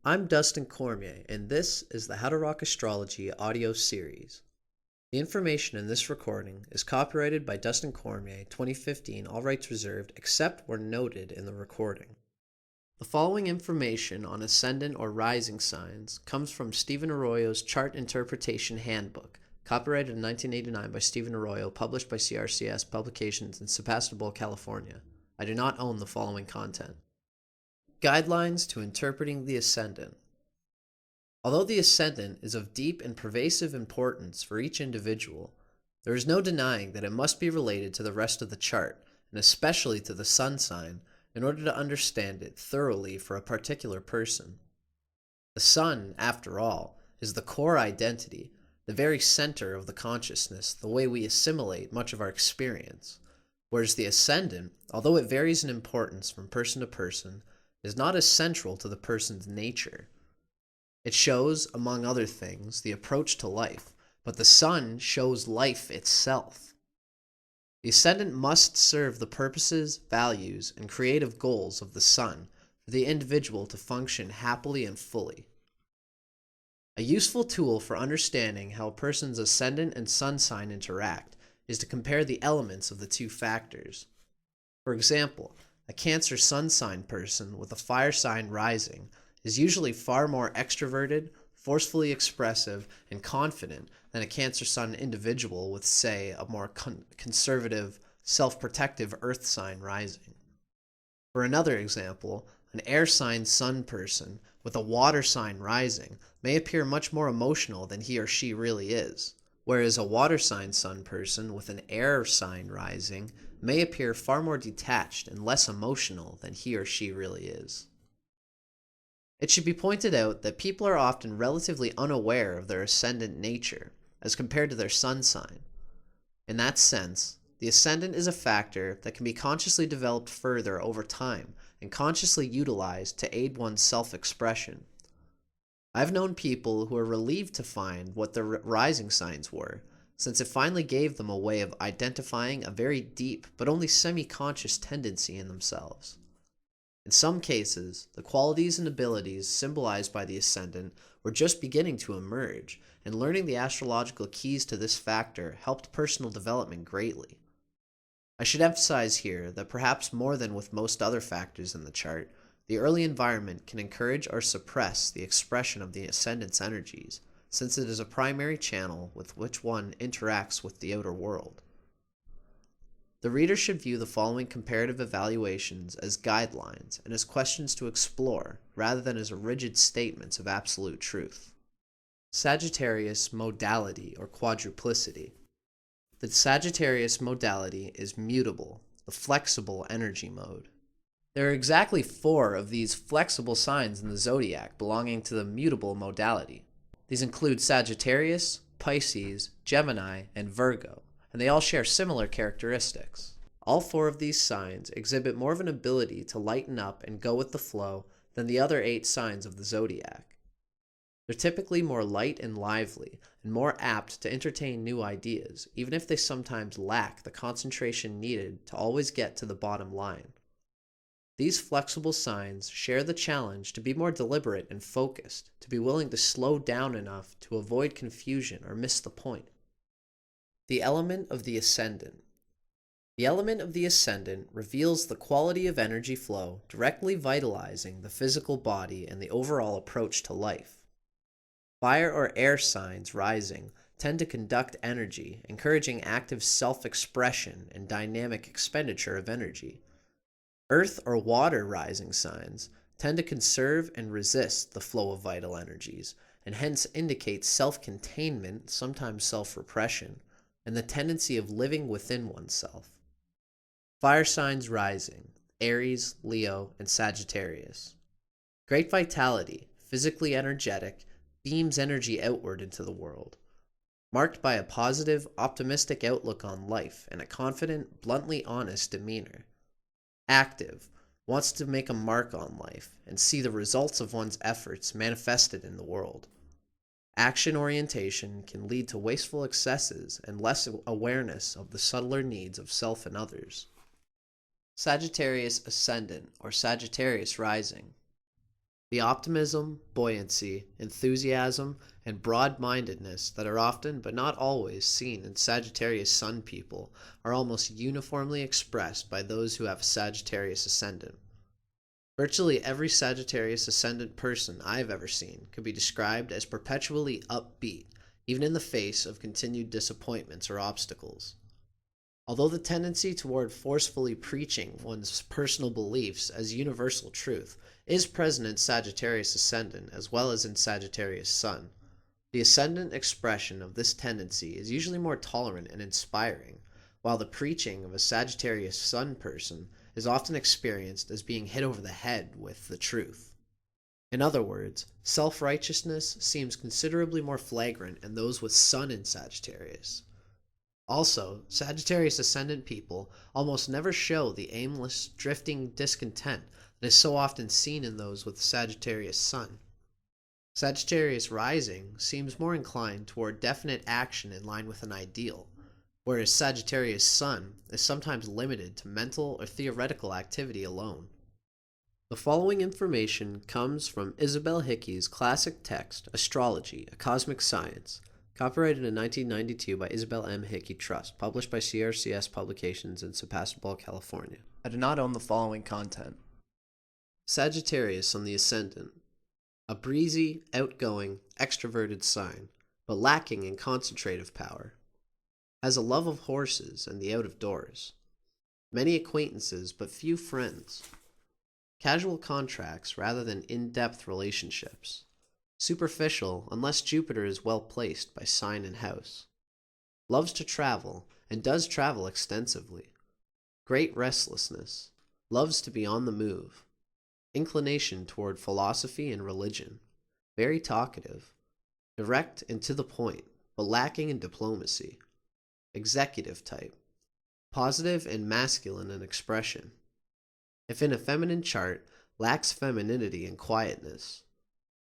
I'm Dustin Cormier, and this is the How to Rock Astrology audio series. The information in this recording is copyrighted by Dustin Cormier, 2015, all rights reserved, except where noted in the recording. The following information on ascendant or rising signs comes from Stephen Arroyo's Chart Interpretation Handbook, copyrighted in 1989 by Stephen Arroyo, published by CRCS Publications in Sebastopol, California. I do not own the following content. Guidelines to interpreting the ascendant. Although the ascendant is of deep and pervasive importance for each individual, there is no denying that it must be related to the rest of the chart, and especially to the sun sign, in order to understand it thoroughly for a particular person. The sun, after all, is the core identity, the very center of the consciousness, the way we assimilate much of our experience, whereas the ascendant, although it varies in importance from person to person, is not as central to the person's nature. It shows, among other things, the approach to life, but the sun shows life itself. The ascendant must serve the purposes, values, and creative goals of the sun for the individual to function happily and fully. A useful tool for understanding how a person's ascendant and sun sign interact is to compare the elements of the two factors. For example, a Cancer sun sign person with a fire sign rising is usually far more extroverted, forcefully expressive, and confident than a Cancer sun individual with, say, a more conservative, self-protective earth sign rising. For another example, an air sign sun person with a water sign rising may appear much more emotional than he or she really is, whereas a water sign sun person with an air sign rising may appear far more detached and less emotional than he or she really is. It should be pointed out that people are often relatively unaware of their ascendant nature as compared to their sun sign. In that sense, the ascendant is a factor that can be consciously developed further over time and consciously utilized to aid one's self-expression. I've known people who are relieved to find what their rising signs were, since it finally gave them a way of identifying a very deep but only semi-conscious tendency in themselves. In some cases, the qualities and abilities symbolized by the ascendant were just beginning to emerge, and learning the astrological keys to this factor helped personal development greatly. I should emphasize here that perhaps more than with most other factors in the chart, the early environment can encourage or suppress the expression of the ascendant's energies, since it is a primary channel with which one interacts with the outer world. The reader should view the following comparative evaluations as guidelines and as questions to explore, rather than as rigid statements of absolute truth. Sagittarius Modality or Quadruplicity. The Sagittarius Modality is mutable, the flexible energy mode. There are exactly 4 of these flexible signs in the zodiac belonging to the mutable modality. These include Sagittarius, Pisces, Gemini, and Virgo, and they all share similar characteristics. All 4 of these signs exhibit more of an ability to lighten up and go with the flow than the other 8 signs of the zodiac. They're typically more light and lively, and more apt to entertain new ideas, even if they sometimes lack the concentration needed to always get to the bottom line. These flexible signs share the challenge to be more deliberate and focused, to be willing to slow down enough to avoid confusion or miss the point. The element of the ascendant. The element of the ascendant reveals the quality of energy flow directly vitalizing the physical body and the overall approach to life. Fire or air signs rising tend to conduct energy, encouraging active self-expression and dynamic expenditure of energy. Earth or water rising signs tend to conserve and resist the flow of vital energies, and hence indicate self-containment, sometimes self-repression, and the tendency of living within oneself. Fire signs rising, Aries, Leo, and Sagittarius. Great vitality, physically energetic, beams energy outward into the world. Marked by a positive, optimistic outlook on life and a confident, bluntly honest demeanor. Active, wants to make a mark on life and see the results of one's efforts manifested in the world. Action orientation can lead to wasteful excesses and less awareness of the subtler needs of self and others. Sagittarius Ascendant or Sagittarius Rising. The optimism, buoyancy, enthusiasm, and broad-mindedness that are often, but not always, seen in Sagittarius Sun people are almost uniformly expressed by those who have Sagittarius Ascendant. Virtually every Sagittarius Ascendant person I've ever seen could be described as perpetually upbeat, even in the face of continued disappointments or obstacles. Although the tendency toward forcefully preaching one's personal beliefs as universal truth is present in Sagittarius Ascendant as well as in Sagittarius Sun, the Ascendant expression of this tendency is usually more tolerant and inspiring, while the preaching of a Sagittarius Sun person is often experienced as being hit over the head with the truth. In other words, self-righteousness seems considerably more flagrant in those with Sun in Sagittarius. Also, Sagittarius Ascendant people almost never show the aimless, drifting discontent that is so often seen in those with Sagittarius Sun. Sagittarius Rising seems more inclined toward definite action in line with an ideal, whereas Sagittarius Sun is sometimes limited to mental or theoretical activity alone. The following information comes from Isabel Hickey's classic text, Astrology, A Cosmic Science, copyrighted in 1992 by Isabel M. Hickey Trust, published by CRCS Publications in Sebastopol, California. I do not own the following content. Sagittarius on the Ascendant. A breezy, outgoing, extroverted sign, but lacking in concentrative power. Has a love of horses and the out of doors. Many acquaintances, but few friends. Casual contracts rather than in-depth relationships. Superficial unless Jupiter is well placed by sign and house. Loves to travel and does travel extensively. Great restlessness. Loves to be on the move. Inclination toward philosophy and religion. Very talkative. Direct and to the point, but lacking in diplomacy. Executive type. Positive and masculine in expression. If in a feminine chart, lacks femininity and quietness.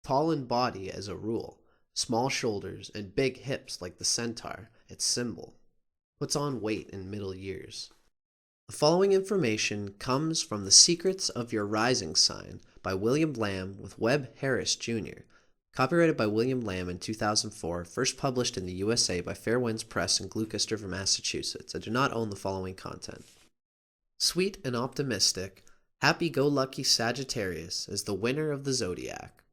Tall in body as a rule, small shoulders and big hips like the centaur, its symbol. Puts on weight in middle years. The following information comes from The Secrets of Your Rising Sign by William Lamb with Webb Harris Jr., copyrighted by William Lamb in 2004, first published in the USA by Fair Winds Press in Gloucester, Massachusetts. I do not own the following content. Sweet and optimistic, happy-go-lucky Sagittarius is the winner of the zodiac.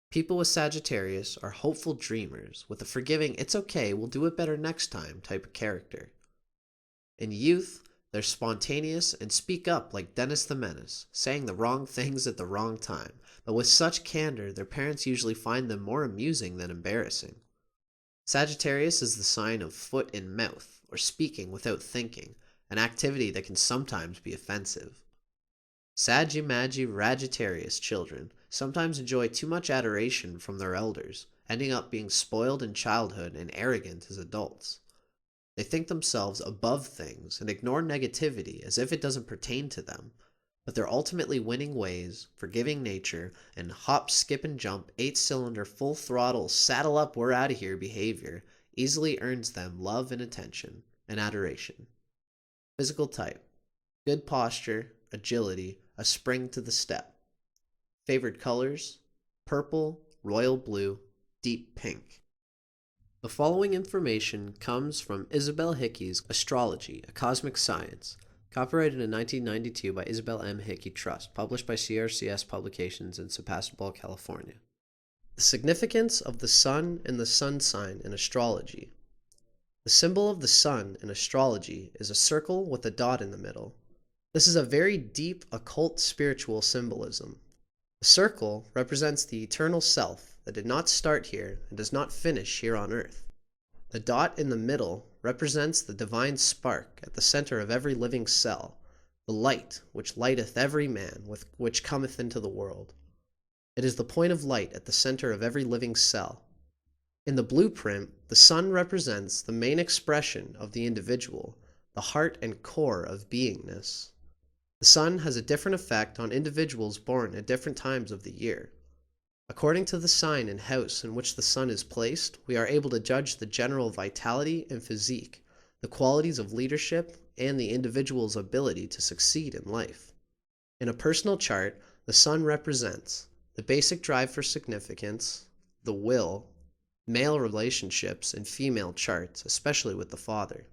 People with Sagittarius are hopeful dreamers with a forgiving "it's okay, we'll do it better next time" type of character. In youth, they're spontaneous and speak up like Dennis the Menace, saying the wrong things at the wrong time, but with such candor their parents usually find them more amusing than embarrassing. Sagittarius is the sign of foot in mouth, or speaking without thinking, an activity that can sometimes be offensive. Sagittarius children sometimes enjoy too much adoration from their elders, ending up being spoiled in childhood and arrogant as adults. They think themselves above things and ignore negativity as if it doesn't pertain to them, but their ultimately winning ways, forgiving nature, and hop, skip, and jump, 8-cylinder, full throttle, saddle up, we're out of here behavior easily earns them love and attention and adoration. Physical type. Good posture, agility, a spring to the step. Favored colors: purple, royal blue, deep pink. The following information comes from Isabel Hickey's Astrology, A Cosmic Science, copyrighted in 1992 by Isabel M. Hickey Trust, published by CRCS Publications in Sebastopol, California. The significance of the Sun and the Sun sign in astrology. The symbol of the Sun in astrology is a circle with a dot in the middle. This is a very deep occult spiritual symbolism. The circle represents the eternal self that did not start here and does not finish here on earth. The dot in the middle represents the divine spark at the center of every living cell, the light which lighteth every man with which cometh into the world. It is the point of light at the center of every living cell. In the blueprint, the sun represents the main expression of the individual, the heart and core of beingness. The sun has a different effect on individuals born at different times of the year. According to the sign and house in which the sun is placed, we are able to judge the general vitality and physique, the qualities of leadership, and the individual's ability to succeed in life. In a personal chart, the sun represents the basic drive for significance, the will, male relationships and female charts, especially with the father,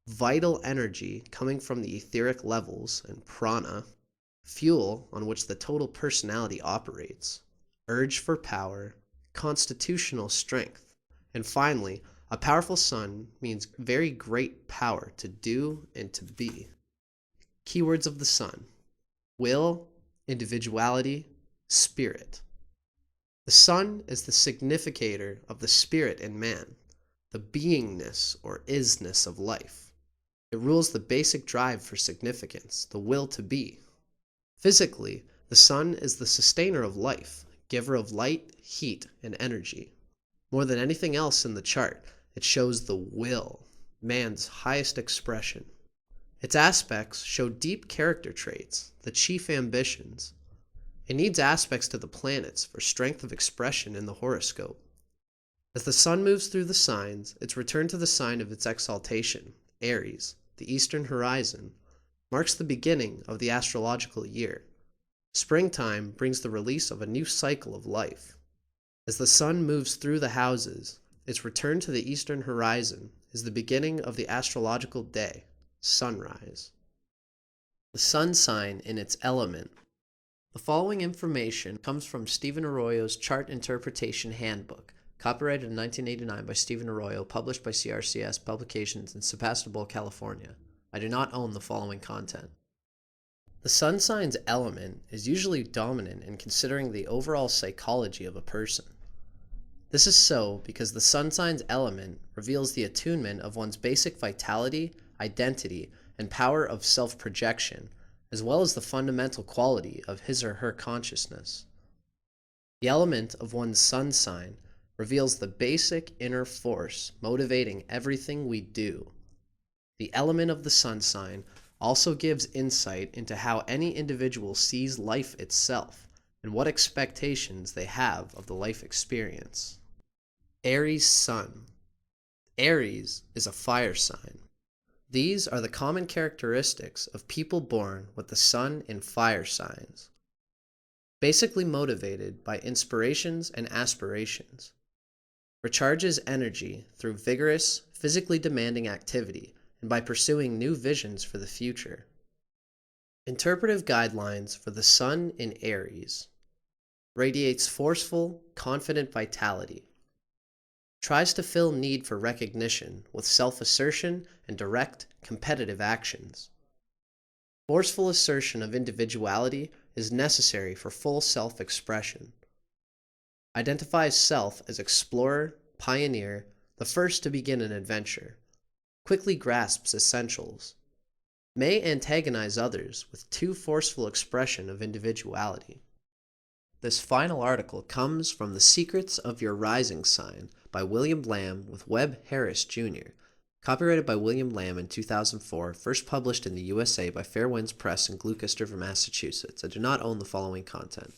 vital energy coming from the etheric levels and prana, fuel on which the total personality operates, urge for power, constitutional strength, and finally, a powerful sun means very great power to do and to be. Keywords of the sun: will, individuality, spirit. The sun is the significator of the spirit in man, the beingness or isness of life. It rules the basic drive for significance, the will to be. Physically, the sun is the sustainer of life, giver of light, heat, and energy. More than anything else in the chart, it shows the will, man's highest expression. Its aspects show deep character traits, the chief ambitions. It needs aspects to the planets for strength of expression in the horoscope. As the sun moves through the signs, its return to the sign of its exaltation, Aries, the eastern horizon, marks the beginning of the astrological year. Springtime brings the release of a new cycle of life. As the sun moves through the houses, its return to the eastern horizon is the beginning of the astrological day, sunrise. The sun sign in its element. The following information comes from Stephen Arroyo's Chart Interpretation Handbook, copyrighted in 1989 by Stephen Arroyo, published by CRCS Publications in Sebastopol, California. I do not own the following content. The sun sign's element is usually dominant in considering the overall psychology of a person. This is so because the sun sign's element reveals the attunement of one's basic vitality, identity, and power of self-projection, as well as the fundamental quality of his or her consciousness. The element of one's sun sign reveals the basic inner force motivating everything we do. The element of the sun sign also gives insight into how any individual sees life itself and what expectations they have of the life experience. Aries sun. Aries is a fire sign. These are the common characteristics of people born with the sun in fire signs. Basically motivated by inspirations and aspirations. Recharges energy through vigorous, physically demanding activity and by pursuing new visions for the future. Interpretive guidelines for the sun in Aries. Radiates forceful, confident vitality. Tries to fill need for recognition with self-assertion and direct, competitive actions. Forceful assertion of individuality is necessary for full self-expression. Identifies self as explorer, pioneer, the first to begin an adventure. Quickly grasps essentials. May antagonize others with too forceful expression of individuality. This final article comes from The Secrets of Your Rising Sign by William Lamb with Webb Harris, Jr., copyrighted by William Lamb in 2004, first published in the USA by Fair Winds Press in Gloucester, Massachusetts. I do not own the following content.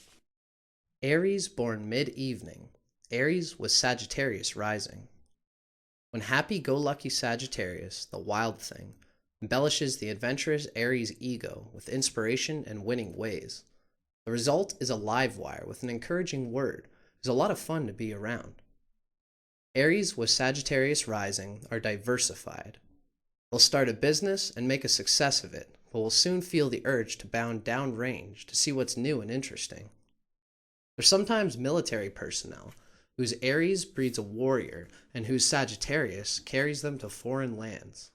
Aries born mid-evening. Aries was Sagittarius rising. When happy-go-lucky Sagittarius, the wild thing, embellishes the adventurous Aries ego with inspiration and winning ways, the result is a live wire with an encouraging word who's a lot of fun to be around. Aries with Sagittarius rising are diversified. They'll start a business and make a success of it, but will soon feel the urge to bound downrange to see what's new and interesting. They're sometimes military personnel, whose Aries breeds a warrior and whose Sagittarius carries them to foreign lands.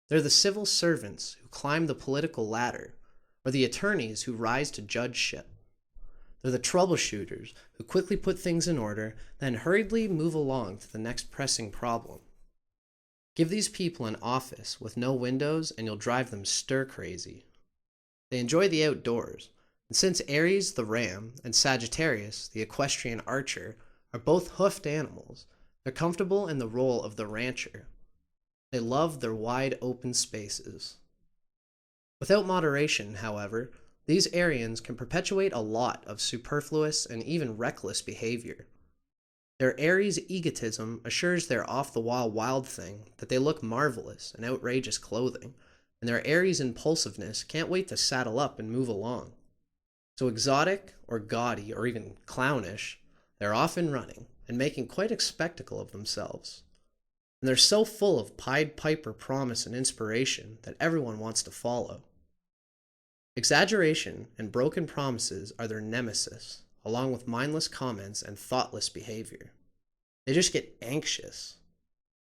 They're the civil servants who climb the political ladder, or the attorneys who rise to judgeship. They're the troubleshooters who quickly put things in order, then hurriedly move along to the next pressing problem. Give these people an office with no windows and you'll drive them stir-crazy. They enjoy the outdoors, and since Aries, the ram, and Sagittarius, the equestrian archer, are both hoofed animals, they're comfortable in the role of the rancher. They love their wide open spaces. Without moderation, however, these Arians can perpetuate a lot of superfluous and even reckless behavior. Their Aries egotism assures their off-the-wall wild thing that they look marvelous in outrageous clothing, and their Aries impulsiveness can't wait to saddle up and move along. So exotic or gaudy or even clownish, they're often running and making quite a spectacle of themselves. And they're so full of Pied Piper promise and inspiration that everyone wants to follow. Exaggeration and broken promises are their nemesis, along with mindless comments and thoughtless behavior. They just get anxious.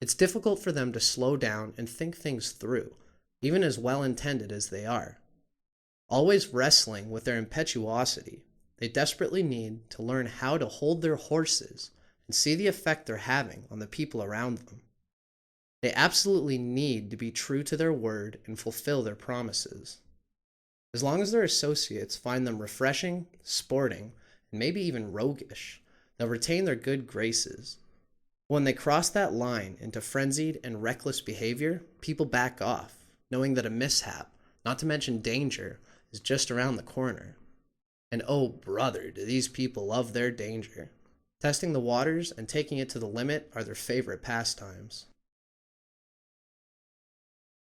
It's difficult for them to slow down and think things through, even as well-intended as they are. Always wrestling with their impetuosity, they desperately need to learn how to hold their horses and see the effect they're having on the people around them. They absolutely need to be true to their word and fulfill their promises. As long as their associates find them refreshing, sporting, and maybe even roguish, they'll retain their good graces. When they cross that line into frenzied and reckless behavior, people back off, knowing that a mishap, not to mention danger, is just around the corner. And oh brother, do these people love their danger. Testing the waters and taking it to the limit are their favorite pastimes.